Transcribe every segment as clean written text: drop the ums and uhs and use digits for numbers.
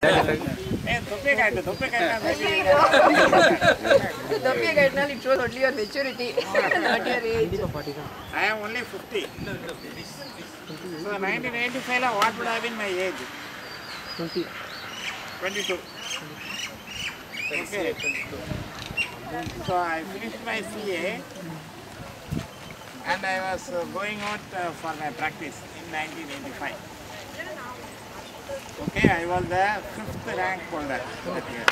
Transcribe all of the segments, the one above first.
It shows only your maturity, not your age. I am only 50. So 1985, what would have been my age? 22. Okay. So I finished my CA and I was going out for my practice in 1985. Okay, I was the 5th rank holder that year.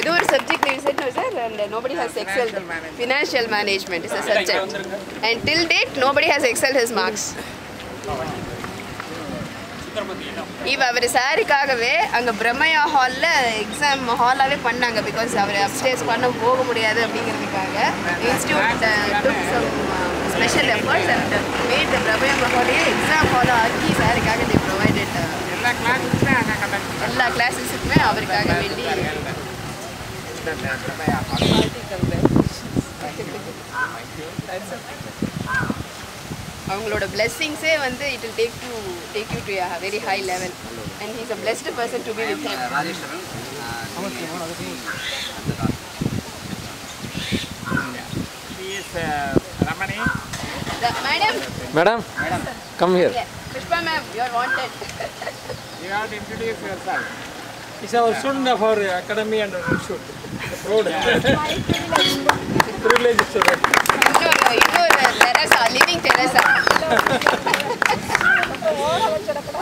One subject you said no, sir, and nobody has excelled. Financial management is a subject. And till date, nobody has excelled his marks. If our சாருக்காகவே அங்க பிரம்மையா ஹால்ல exam ஹாலாவே பண்ணாங்க because our upstairs பண்ண போக முடியாது அப்படிங்கிறதுக்காக institute took some special efforts and made the பிரம்மையா ஹாலே exam hall ஆக்கி சாருக்காக they provided எல்லா கிளாஸஸ்க்குமே அவருக்காக வேண்டி அவங்களோட blessings வந்து it will take you to a very high level and he is a blessed person to be with him. He is Ramani. Madam, come here. Yeah. Pushpa ma'am, you are wanted. You have to introduce yourself. He's our student of our academy and shoot. Road. Privileged student. Teresa, living Teresa.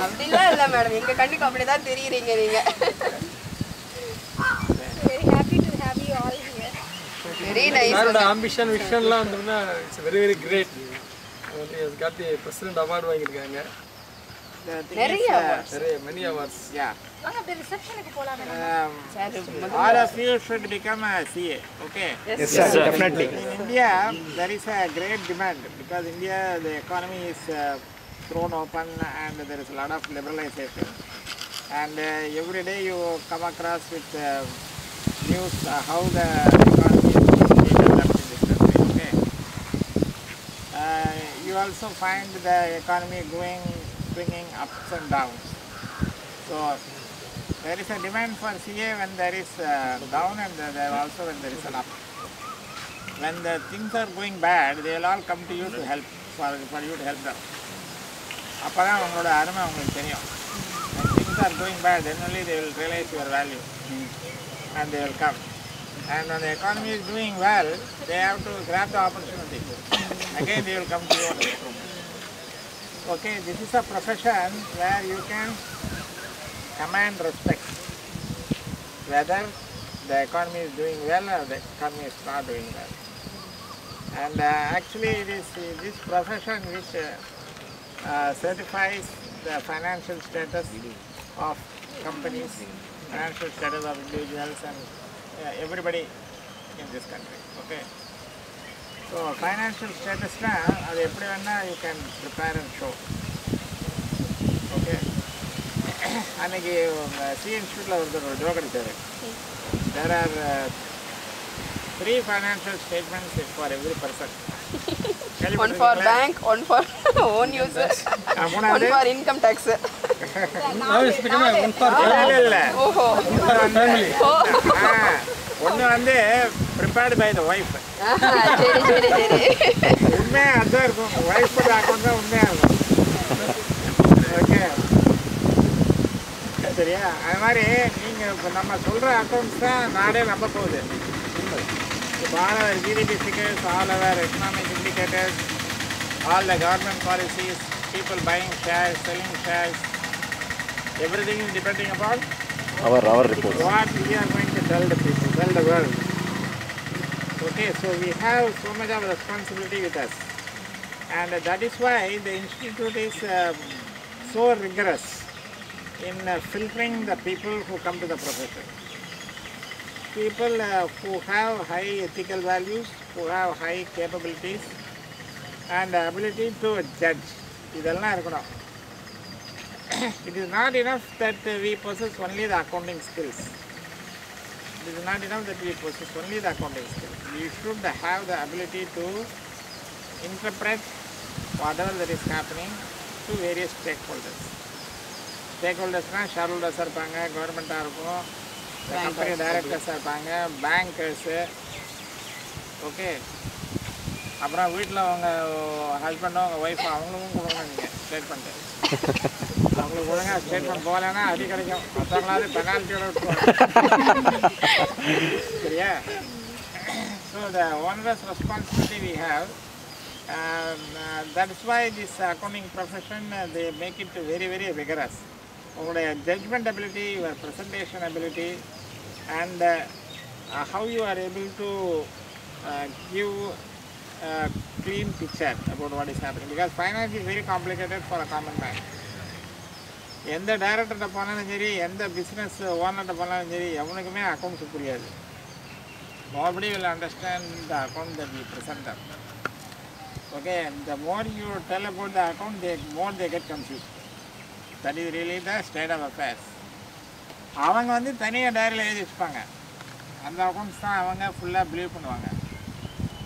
அப்படிலாம் இல்லை madam, எங்கள் கண்ணுக்கு அப்படி தான் தெரியுறீங்க நீங்கள். Very happy to have you all here. Very nice. Our ambition, vision, it's very, very great. He has got the President Award. நிறைய awards. Many awards. Yeah. The reception All of you should become a CA. Okay. Yes, sir. Definitely. In India, there is a great demand because India, the economy is thrown open and there is a lot of liberalization. And every day you come across with news how the economy is being developed in this country. Okay. You also find the economy swinging ups and downs. So there is a demand for CA when there is down and there also when there is an up. When the things are going bad, they will all come to you to help, for you to help them. அப்பதான் அவங்களோட அருமை அவங்களுக்கு தெரியும். When things are going bad, then only they will realize your value and they will come. And when the economy is doing well, they have to grab the opportunity. Again they will come to you. Okay, this is a profession where you can command respect, whether the economy is doing well or the economy is not doing well. And actually it is this profession which certifies the financial status of companies, financial status of individuals and everybody in this country. Okay. So financial status na adu eppadi venna you can prepare and show. Okay. Aniki C Institute la oru joke aditare. There are 3 financial statements for every person. One for bank, one for own user, one for income tax. Now it's becoming one for Oh. family. ஒன்று வந்து prepared by the wife. சரி. உண்மையாக அதுதான் இருக்கும். ஒய்ஃபோட account தான் உண்மையாக இருக்கும். ஓகே சரியா? அது மாதிரி நீங்கள் இப்போ நம்ம சொல்கிற அக்கௌண்ட்ஸ் தான் நாடே நம்ப போகுது. இப்போ all our GDP figures, all our economic indicators, all the government policies, people buying shares, selling shares, everything is depending upon Our reports. what we are going to tell the people, tell the world. Okay, so we have so much of responsibility with us. And that is why the institute is so rigorous in filtering the people who come to the profession. People who have high ethical values, who have high capabilities and ability to judge. இதெல்லாம் இருக்கணும். It is not enough that we possess only the accounting skills. It is not enough that we possess only the accounting skills. We should have the ability to interpret whatever that is happening to various stakeholders. ஸ்டேக்ஹோல்டர்ஸ்னால் share ஹோல்டர்ஸாக இருப்பாங்க, கவர்மெண்ட்டாக இருக்கும், company டைரக்டர்ஸாக இருப்பாங்க, பேங்கர்ஸு. Okay, அப்புறம் வீட்டில் அவங்க ஹஸ்பண்டும் அவங்க ஒய்ஃபு அவங்களுக்கும் கொடுக்கணும் நீங்கள் ஸ்டேட்மெண்ட்டு. அவங்களுக்கு ஒழுங்காக ஸ்டேட்மெண்ட் போகலைன்னா அடி கிடைக்கும், மற்றவங்களாவது பெனால்ட்டியோட விட்டுருவாங்க. சரியா? So the onerous responsibility we have. That's why this accounting profession they make it very very vigorous. உங்களுடைய judgment ability, your presentation ability, and how you are able to give a clean picture about what is happening, because finance is very complicated for a common man. எந்த டைரக்டர்கிட்ட போனாலும் சரி, எந்த business ஓனர்கிட்ட போனாலும் சரி, எவனுக்குமே accounts புரியாது. Nobody will understand the account that we present them. Okay, the more you tell about the account, the more they get confused. That is really the state of affairs. அவங்க வந்து தனியாக டைரியில் எழுதி வச்சுப்பாங்க, அந்த அக்கௌண்ட்ஸ் தான் அவங்க ஃபுல்லாக பிலீவ் பண்ணுவாங்க.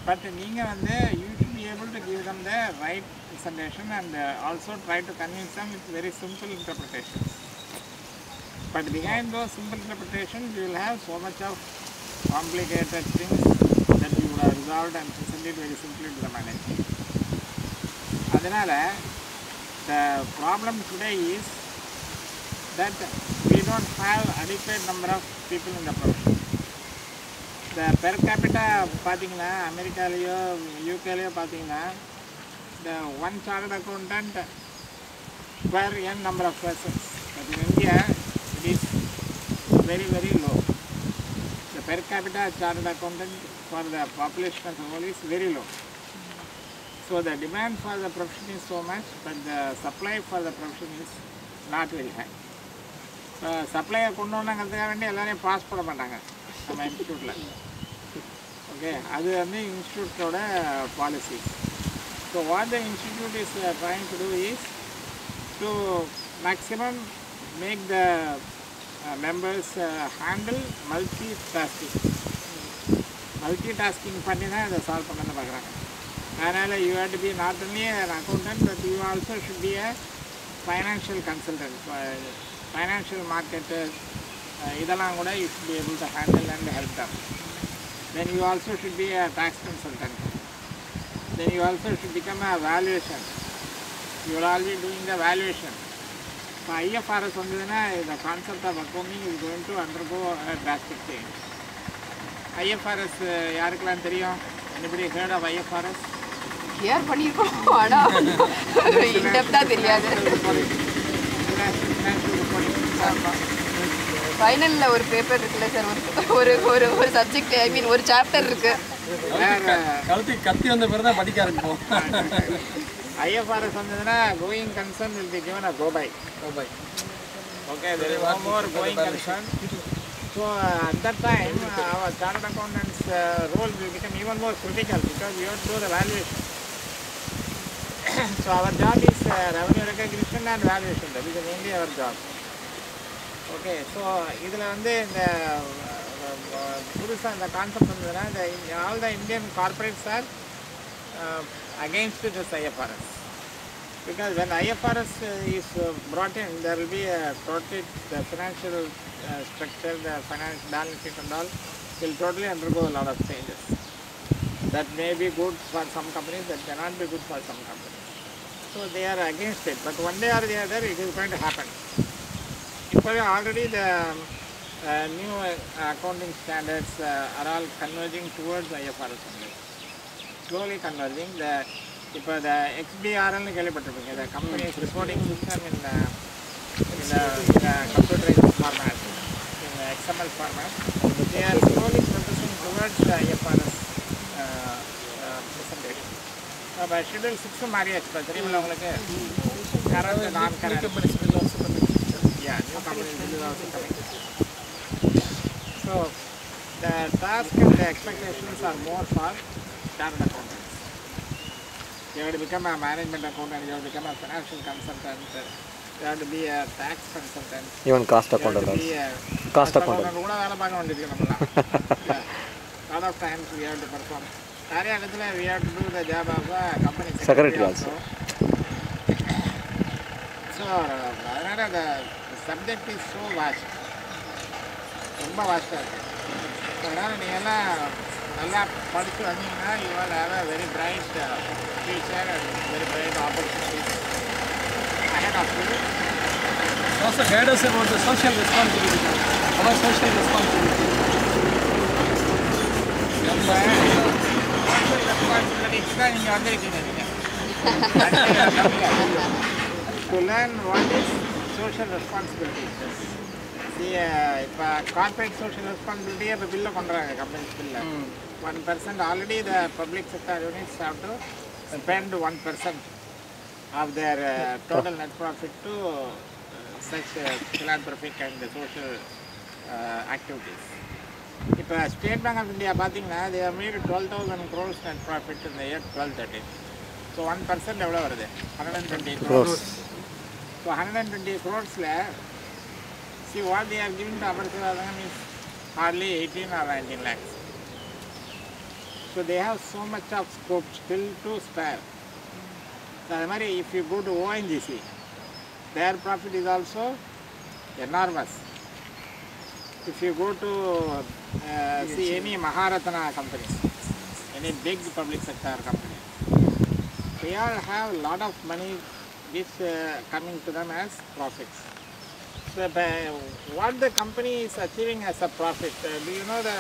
பட் நீங்கள் வந்து you should be able to give them the right presentation and also try to convince them with very simple interpretations. But behind those simple interpretations, you will have so much of complicated things that you would have resolved and presented very simply to the management. அதனால் the problem today is that we don't have adequate number of people in the profession. The per capita பார்த்தீங்கன்னா அமெரிக்காலேயோ யூகேலேயோ பார்த்தீங்கன்னா the one chartered accountant per n number of persons. But in India it is very very low. The per capita chartered accountant for the population as a whole is very low. So the demand for the profession is so much, but the supply for the profession is not very high. சப்ளையை கொண்டு வந்தாங்கிறதுக்காக வேண்டி எல்லாரையும் pass பண்ண மாட்டாங்க நம்ம இன்ஸ்டியூட்டில். Okay, அது வந்து இன்ஸ்டியூட்டோட policy. So what the institute is trying to do is to maximum make the members handle multitasking பண்ணி தான் இதை சால்வ் பண்ண பார்க்குறாங்க. அதனால் you have to be not only an accountant, but you also should be a financial consultant, financial marketer. இதெல்லாம் கூட you should be able to handle and help them. Then you also should be a tax consultant. Then you also should become a valuation. You will all be doing the valuation. இப்போ IFRS வந்ததுன்னா the concept of accounting is going to undergo a drastic change. IFRS யாருக்கெல்லாம் தெரியும்? Anybody heard of IFRS? Here பண்ணியிருக்கோம், ஆனால் இன்டெப்த்தாக தெரியாது. ஃபைனலில் ஒரு paper இருக்குல்ல sir, ஒரு ஒரு ஒரு சப்ஜெக்ட், ஐ மீன் ஒரு சாப்டர் இருக்கு. கத்தி வந்த பிறகு தான் படிக்க ஆரம்பிப்போம். IFRS வந்ததுன்னா going concern will be given a go by. Okay, there is no more going concern. So at that time our chartered accountants role will become even more critical, because we have to do the valuation. So our job is revenue recognition and valuation. That is mainly our job. Okay, so இதில் வந்து இந்த புதுசாக இந்த concept வந்ததுன்னா all the Indian corporates are against this IFRS, because when IFRS is brought in, there will be a totally the financial structure, the finance balance sheet and all will totally undergo a lot of changes. That may be good for some companies, that cannot be good for some companies. So they are against it, but one day or the other it is going to happen. Already the new accounting standards are all converging towards IFRS only. Slowly converging. இப்போ the XBRL கேள்விப்பட்டிருப்பீங்க, the company's reporting system in computerized format, in XML format. They are slowly progressing towards the IFRS presentation. இப்போ schedule 6 மாறியாச்சு. இப்போ தெரியுமில்ல உங்களுக்கு, current நான் current new company will also coming. So the task and the expectations are more for chartered accountants. You have to become a management accountant, you have to become a financial consultant, you have to be a tax consultant, even cost accountant also. Cost accountant கூட வேலை பார்க்க வேண்டியிருக்கு நம்மளாம். Lot of times we have to perform. நிறைய இடத்துல we have to do the job of a company secretary also. So, the subject is so vast. ரொம்ப வாஸ்டாக இருக்குது. அதனால் நீங்கள் எல்லாம் நல்லா படித்து வந்தீங்கன்னா you will have a very bright future and very bright opportunities ahead of you. Also guide us about the social responsibility. Our social responsibility. நம்ம social responsibilities தான் நீங்கள் வந்திருக்கீங்க நீங்கள். To learn what is social responsibility. See, இப்போ corporate social responsibility இப்போ பில்லை பண்ணுறாங்க companies பில்லை 1% already the public sector units have to spend 1% of their total net profit to such philanthropic and social activities. இப்போ ஸ்டேட் பேங்க் ஆஃப் இந்தியா பார்த்தீங்கன்னா they have made 12,000 crores net profit in the year 12-13. So 1% எவ்வளோ வருது 120 crores. So 120 crores-ல see what they are giving to Amartyavan is hardly 18 or 19 lakhs. So they have so much of scope still to spare. So if you go to ONGC, their profit is also enormous. If you go to see any Maharatna companies, any big public sector companies, they all have a lot of money which coming to them as profits. So what the company is achieving as a profit, do you know the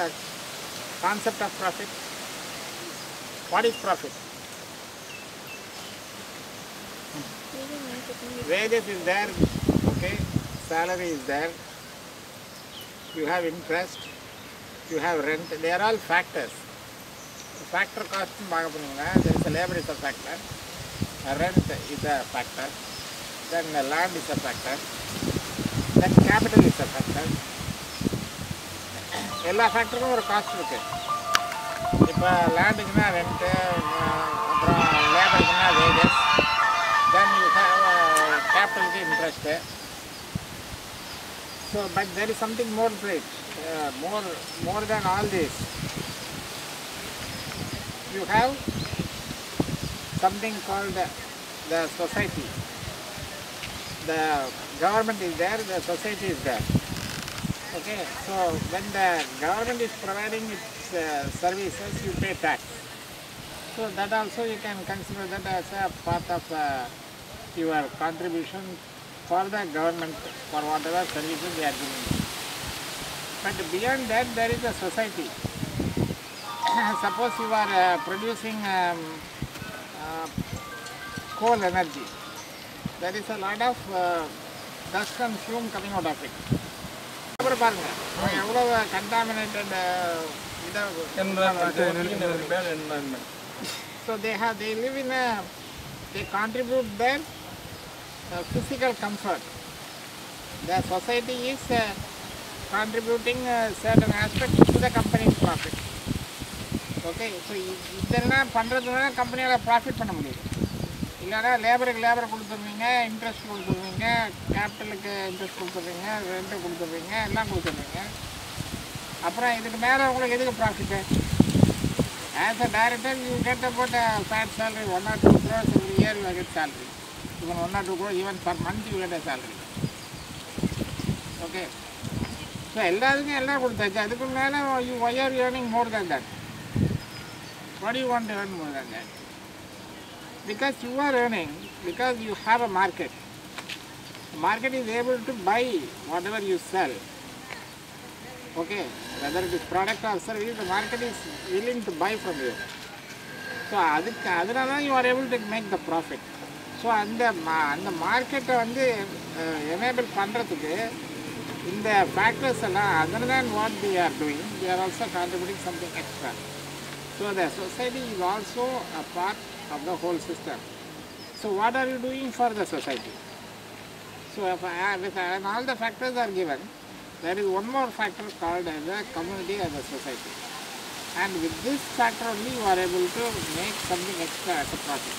concept of profit? What is profit? Wages is there, okay, salary is there, you have interest, you have rent, they are all factors. Factor cost, there is a labor is a factor, rent is a factor, then the land is a factor, then capital is a factor. எல்லா ஃபேக்டருக்கும் ஒரு cost இருக்குது. இப்போ லேண்டுக்குன்னா rent, அப்புறம் லேபருக்குன்னா wages, then you have கேபிட்டலுக்கு interest. So but there is something more to it, more than all this. You have something called the society. The government is there, the society is there. Okay, so when the government is providing its services, you pay tax. So that also you can consider that as a part of your contribution for the government for whatever services they are giving. But beyond that, there is a society. Suppose you are producing coal energy. There is a lot of dust and fume coming out of it. அப்புறம் பாருங்க எவ்வளோ contaminated environment. So they live in they contribute their physical comfort. The society is contributing certain aspects to the company's profit. Okay, so இதெல்லாம் பண்ணுறதுனால கம்பெனியால் profit பண்ண முடியும். இல்லைனா லேபருக்கு லேபரை கொடுத்துருவீங்க, interest கொடுத்துருவீங்க, கேபிட்டலுக்கு இன்ட்ரெஸ்ட் கொடுத்துருவீங்க, ரெண்ட்டு கொடுத்துருவீங்க, எல்லாம் கொடுத்துருவீங்க. அப்புறம் இதுக்கு மேலே உங்களுக்கு எதுக்கு profit? As a director you get about fat salary 1 or 2 crores every year you get salary. Even 1 or 2 crores even per month you get a salary. Okay. So எல்லாத்துக்கும் எல்லாம் கொடுத்தாச்சு. அதுக்கு மேலே why are you earning more than that? What do you want to earn more than that? Because you are earning, because you have a market. The market is able to buy whatever you sell. Okay, whether it is product or service, the market is willing to buy from you. So adanaala you are able to make the profit. So அந்த மார்க்கெட்டை வந்து enable பண்ணுறதுக்கு இந்த factors எல்லாம் other than what they are doing, they are also contributing something extra. So the society is also a part of the whole system. So what are you doing for the society? So if all the factors are given, there is one more factor called as a community as a society. And with this factor only you are able to make something extra as a profit.